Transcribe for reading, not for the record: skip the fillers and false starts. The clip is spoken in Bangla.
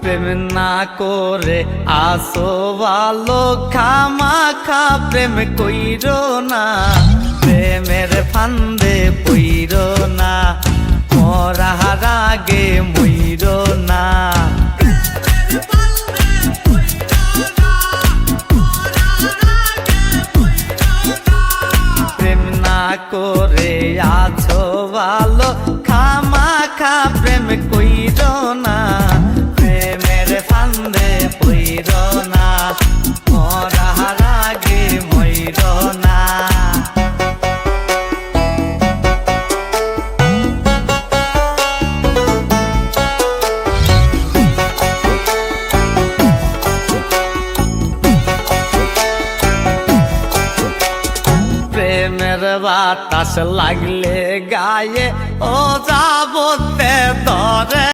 প্রেম না করে আসো ভালো, খামাখা প্রেম কইরো না, প্রেমের ফান্দে পইরো না, মরার আগে মইরো না। প্রেম না করে আছো ভালো, খামাখা প্রেম কইরো না, প্রেমের ফান্দে পইরো না, মরার আগে মইরো না। প্রেমের বাতাস লাগলে গায়ে ও যাবতে ধরে।